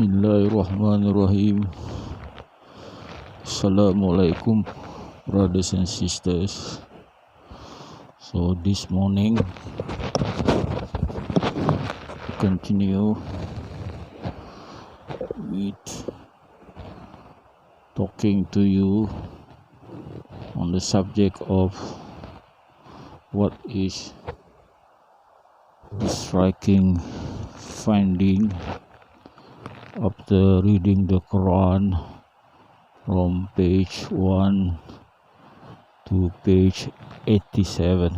Bismillahirrahmanirrahim. Assalamualaikum, brothers and sisters. So this morning, continue with talking to you on the subject of what is the striking finding after reading the Quran from page 1 to page 87.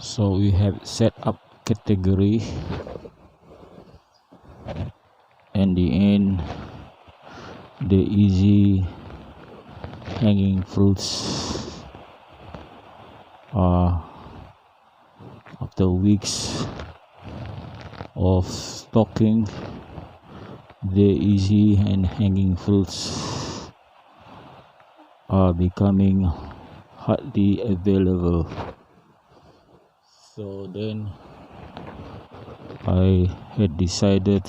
So we have set up category, and the end, the easy hanging fruits are after weeks of stocking, the easy and hanging fruits are becoming hardly available. So then I had decided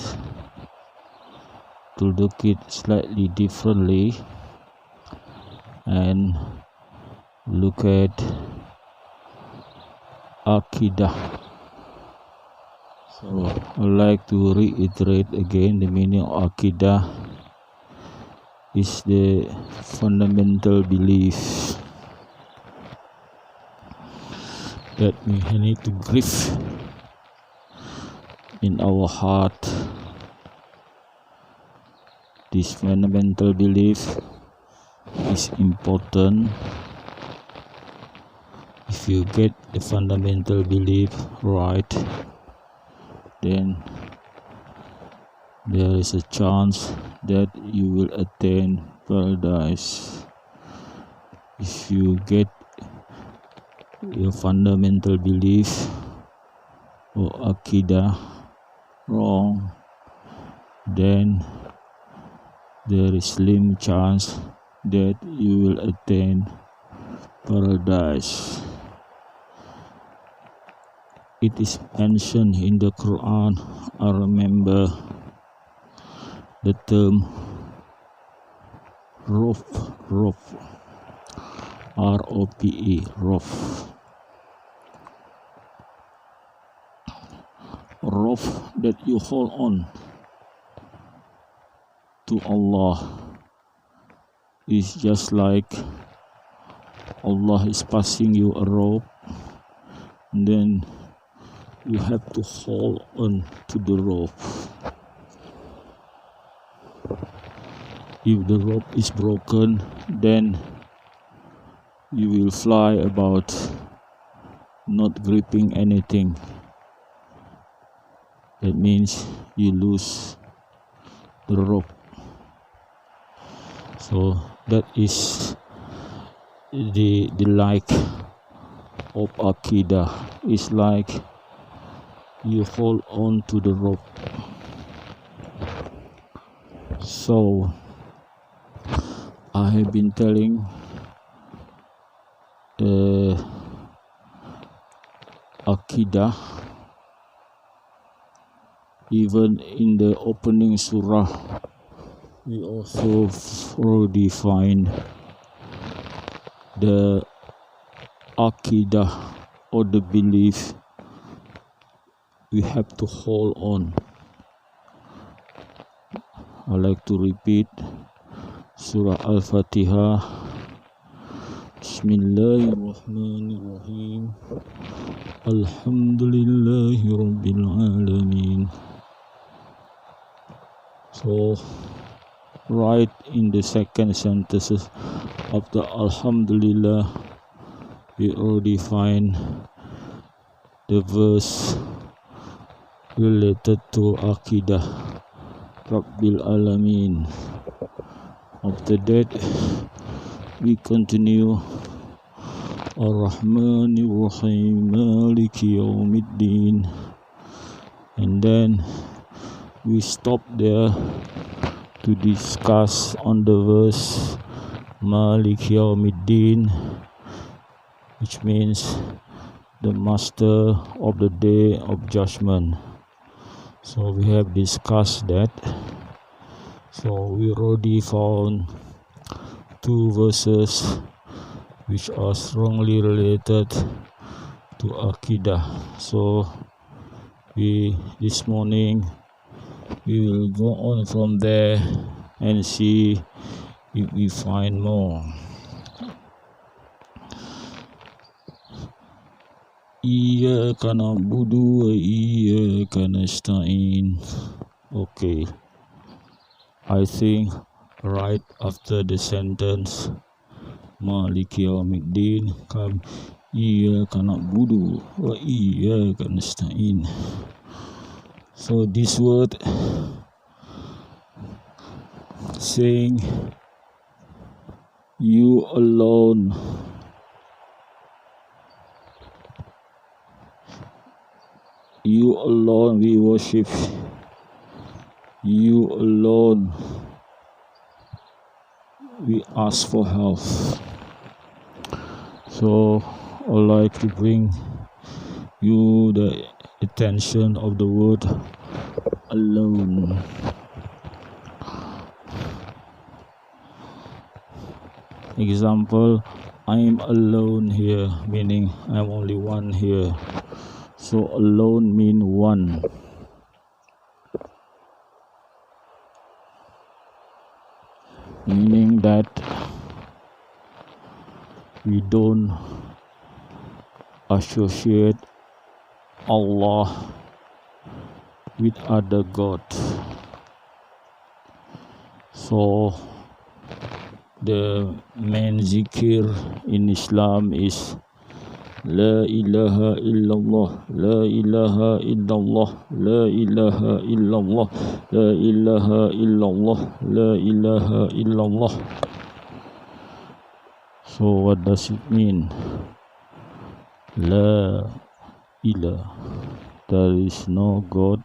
to look it slightly differently and look at Aqidah. So I'd like to reiterate again the meaning of Aqidah is the fundamental belief that we need to grasp in our heart. This fundamental belief is important. If you get the fundamental belief right, then there is a chance that you will attain paradise. If you get your fundamental belief or Aqidah wrong, then there is slim chance that you will attain paradise. It is mentioned in the Quran. I remember the term rope, R-O-P-E, rope. Rope that you hold on to Allah is just like Allah is passing you a rope, and then you have to hold on to the rope. If the rope is broken, then you will fly about not gripping anything. That means you lose the rope. So that is the like of Aqidah. It's like you hold on to the rope. So I have been telling Aqidah, even in the opening surah, we also already find the Aqidah or the belief we have to hold on. I like to repeat Surah Al-Fatihah. Bismillahirrahmanirrahim. Alhamdulillahi Rabbil Alamin. So right in the second sentence of the Alhamdulillah, we already find the verse related to Aqidah, Rabbil Alamin. After that, we continue Ar-Rahmanir-Rahim, Maliki Yawmiddin, and then we stop there to discuss on the verse Maliki Yawmiddin, which means the master of the day of judgment. So we have discussed that. So we already found two verses which are strongly related to Aqidah. So this morning we will go on from there and see if we find more. Iyyaka na'budu wa iyyaka nasta'in. Okay, I think right after the sentence Maliki yaumiddin come Iyyaka na'budu wa iyyaka nasta'in. So this word saying you alone we worship, you alone we ask for help. So I would like to bring you the attention of the word alone. Example, I'm alone here, meaning I'm only one here. So alone mean one. Meaning that we don't associate Allah with other God. So the main zikir in Islam is La ilaha illallah, La ilaha illallah, La ilaha illallah, La ilaha illallah, La ilaha illallah. So what does it mean? La ilah, there is no God.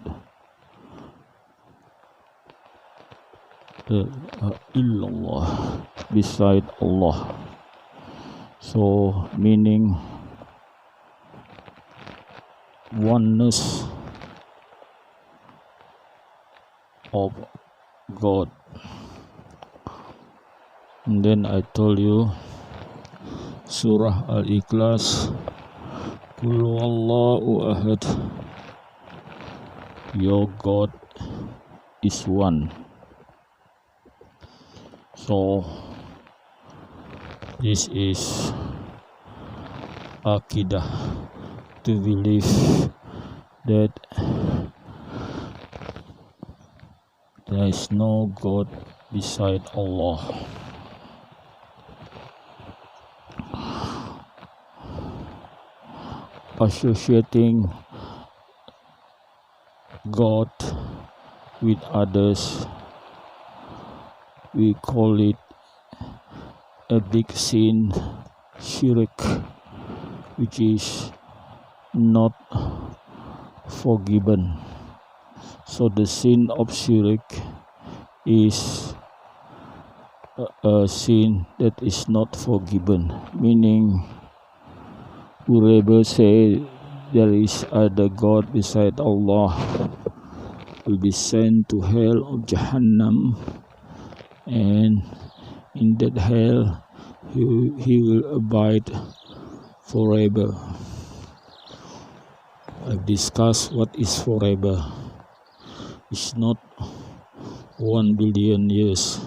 Illallah, beside Allah. So meaning oneness of God. And then I told you Surah Al-Ikhlas, Qul huwallahu ahad, your God is one. So this is Aqidah, to believe that there is no God beside Allah. Associating God with others, we call it a big sin, shirk, which is not forgiven. So the sin of shirk is a sin that is not forgiven, meaning whoever say there is other God beside Allah will be sent to hell of Jahannam, and in that hell he will abide forever. I've discussed what is forever. It's not 1 billion years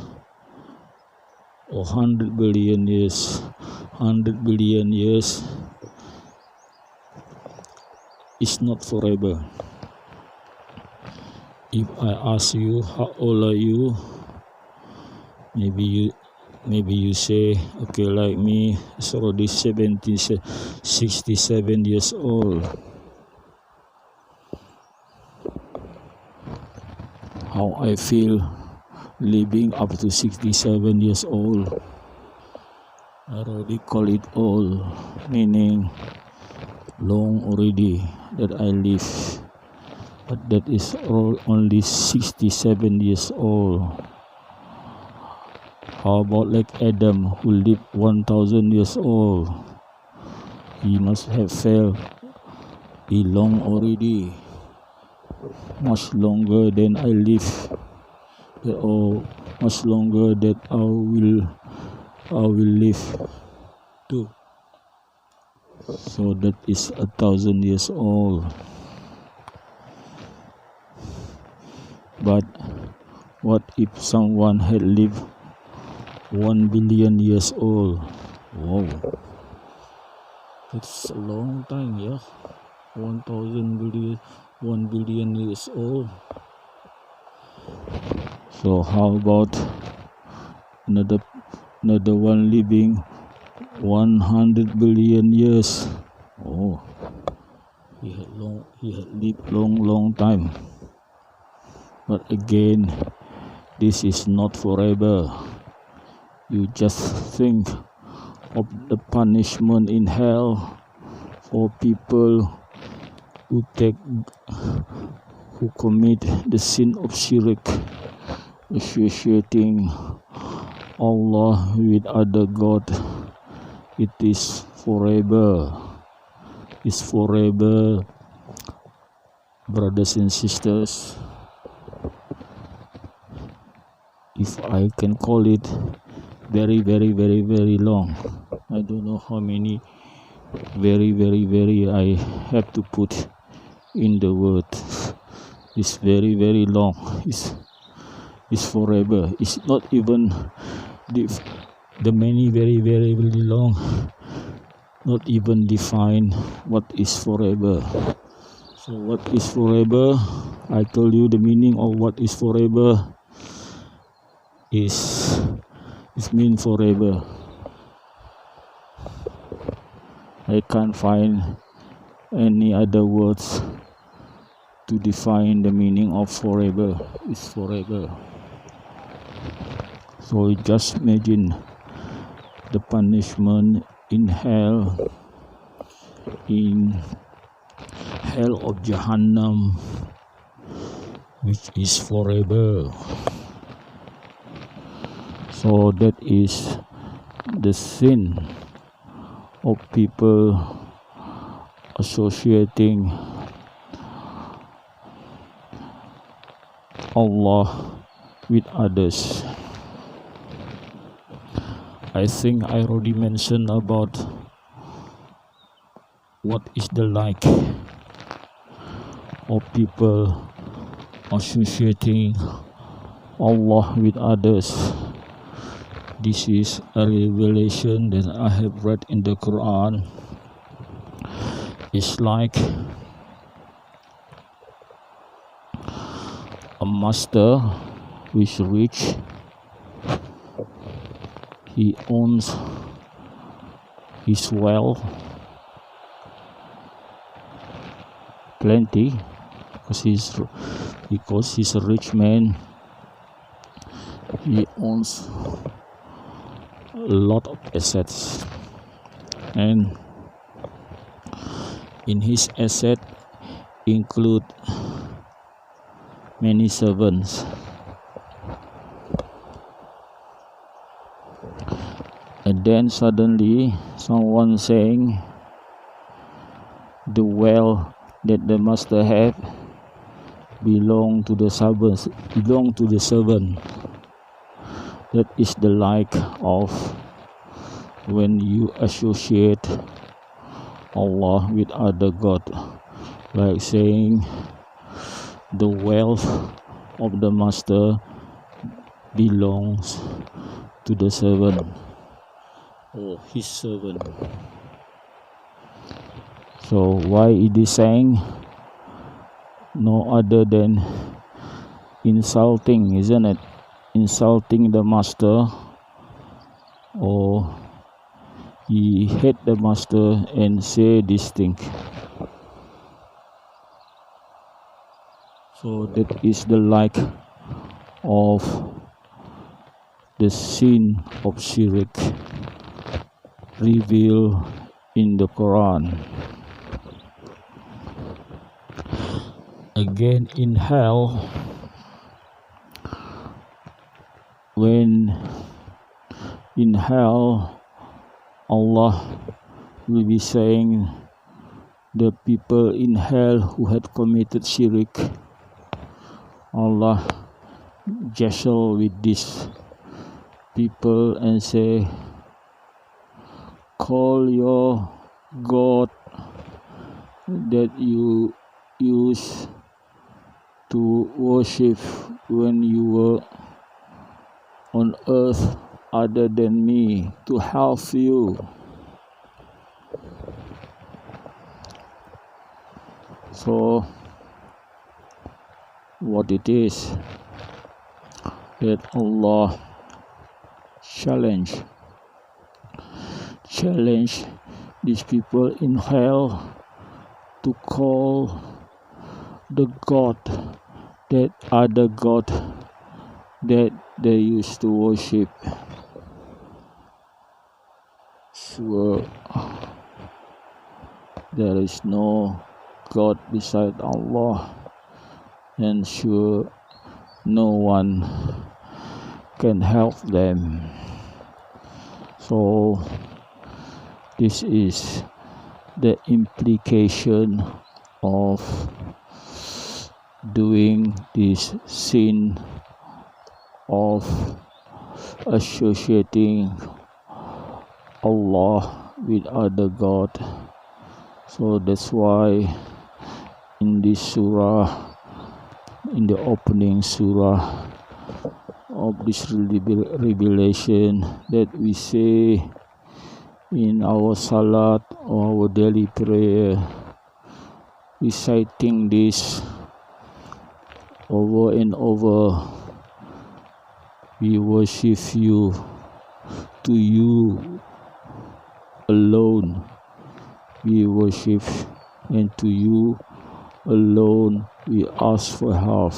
or 100 billion years. 100 billion years is not forever. If I ask you how old are you, maybe you say, okay, like me, it's already 67 years old. How I feel living up to 67 years old, I already call it old, meaning long already that I live, but that is only 67 years old. How about like Adam, who lived 1000 years old? He must have felt he long already. much longer than I live, or much longer that I will live too. So that is 1,000 years old. But what if someone had lived 1 billion years old? Wow, that's a long time, yeah. 1 billion years old. So how about another one living 100 billion years? Oh, he had lived long time. But again, this is not forever. You just think of the punishment in hell for people who commit the sin of shirk, associating Allah with other God. It is forever. It's forever, brothers and sisters. If I can call it very long. I don't know how many very I have to put in the word. It's very long. It's forever. It's not even the many very long, not even define what is forever. So what is forever? I told you the meaning of what is forever is mean forever. I can't find any other words to define the meaning of forever. It's forever. So just imagine the punishment in hell of Jahannam, which is forever. So that is the sin of people associating Allah with others. I think I already mentioned about what is the like of people associating Allah with others. This is a revelation that I have read in the Quran. It's like a master who is rich. He owns his wealth plenty because he's a rich man. He owns a lot of assets, and in his asset include many servants. And then suddenly someone saying the wealth that the master have belong to the servant. That is the like of when you associate Allah with other God, like saying the wealth of the master belongs to the servant or his servant. So why it is saying? No other than insulting, isn't it? Insulting the master, or he hate the master and say this thing. So that is the like of the sin of shirk revealed in the Quran. Again in hell, when in hell Allah will be saying the people in hell who had committed shirk, Allah jostle with these people and say, call your God that you used to worship when you were on earth other than me to help you. So what it is that Allah challenge these people in hell to call the God, that other God that they used to worship. Sure, there is no God beside Allah, and sure no one can help them. So this is the implication of doing this sin of associating Allah with other God. So that's why in this surah, in the opening surah of this revelation, that we say in our salat or our daily prayer, reciting this over and over: we worship you, to you alone we worship, and to you alone we ask for help.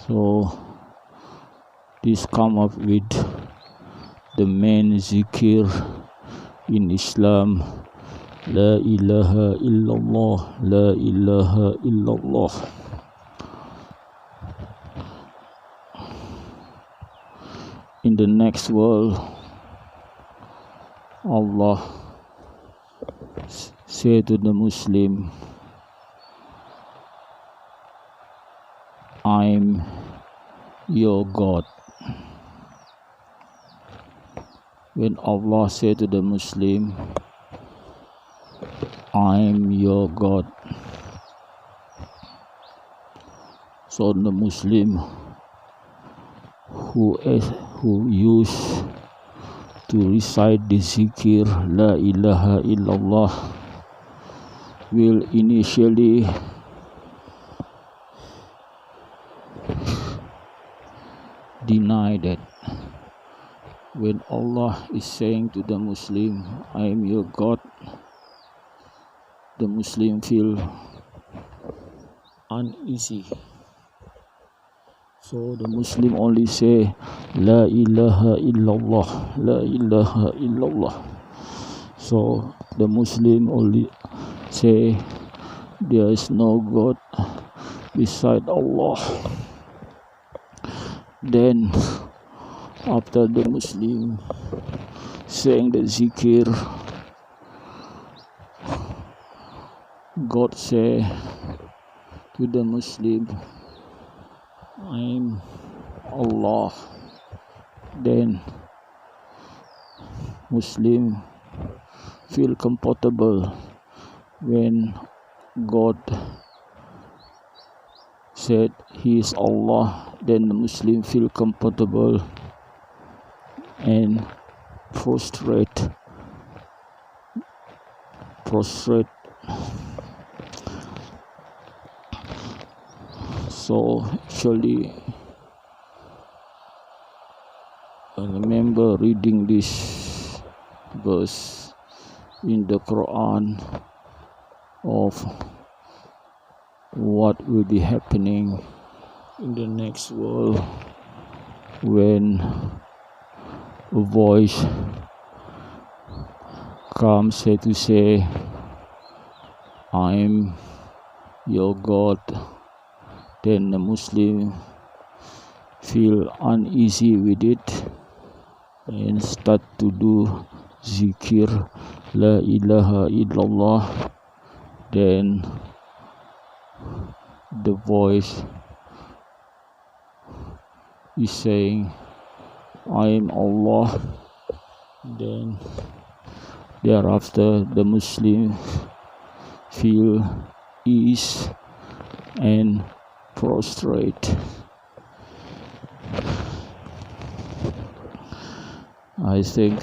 So this come up with the main zikir in Islam: La ilaha illallah, La ilaha illallah. In the next world, Allah say to the Muslim, I'm your God. When Allah say to the Muslim, I'm your God, so the Muslim who used to recite the zikir La ilaha illallah will initially deny that. When Allah is saying to the Muslim, I am your God, the Muslim feel uneasy. So the Muslim only say, La ilaha illallah, La ilaha illallah. So the Muslim only say, there is no God beside Allah. Then after the Muslim saying the zikir, God say to the Muslim, I'm Allah. Then Muslim feel comfortable when God said he is Allah. Then the Muslim feel comfortable and prostrate. So actually, I remember reading this verse in the Quran of what will be happening in the next world when a voice comes to say, I'm your God. Then the Muslim feel uneasy with it and start to do zikir La ilaha illallah. Then the voice is saying, I am Allah. Then thereafter the Muslim feel ease and prostrate. I think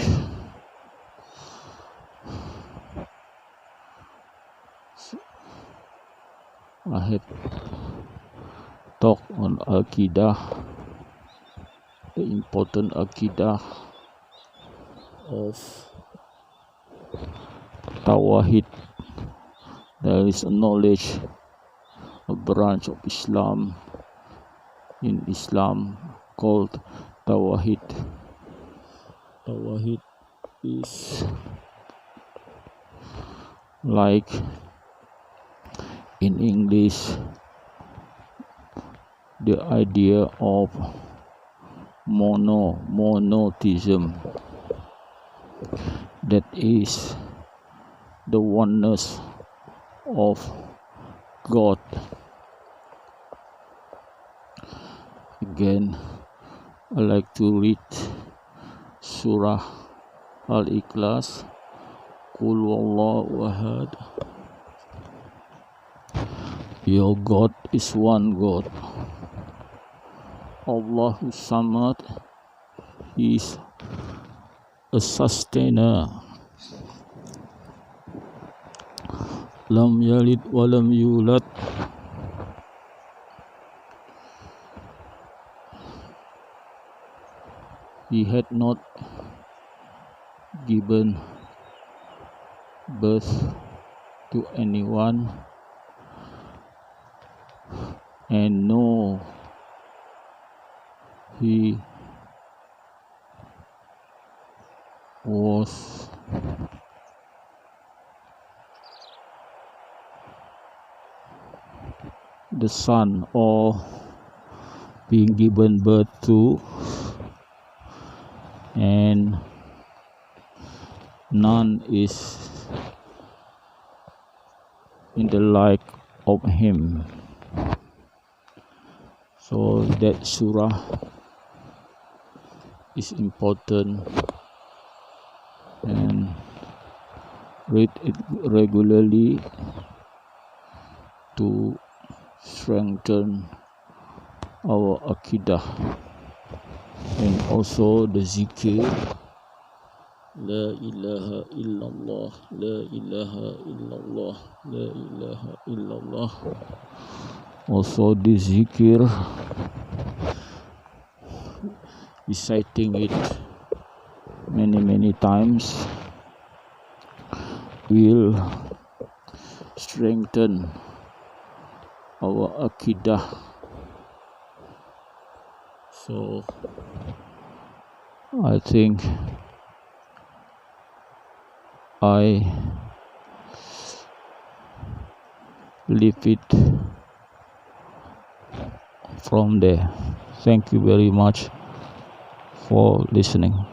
I have talked on Aqidah, the important Aqidah of Tawahid. There is a knowledge, a branch of Islam in Islam called Tawahid. Tawahid is like in English the idea of monotheism, that is the oneness of God. Again, I like to read Surah Al-Ikhlas, Qul Wallahu Ahad. Your God is one God. Allahu Samad, He is a sustainer. Lam yalid wa lam yulad. He had not given birth to anyone, and no, he was the son or being given birth to, and none is in the like of him. So that surah is important, and read it regularly to strengthen our Aqidah, and also the zikir, La ilaha illallah, La ilaha illallah, La ilaha illallah. Also the zikir, reciting it many times will strengthen our Aqidah. So I think I leave it from there. Thank you very much for listening.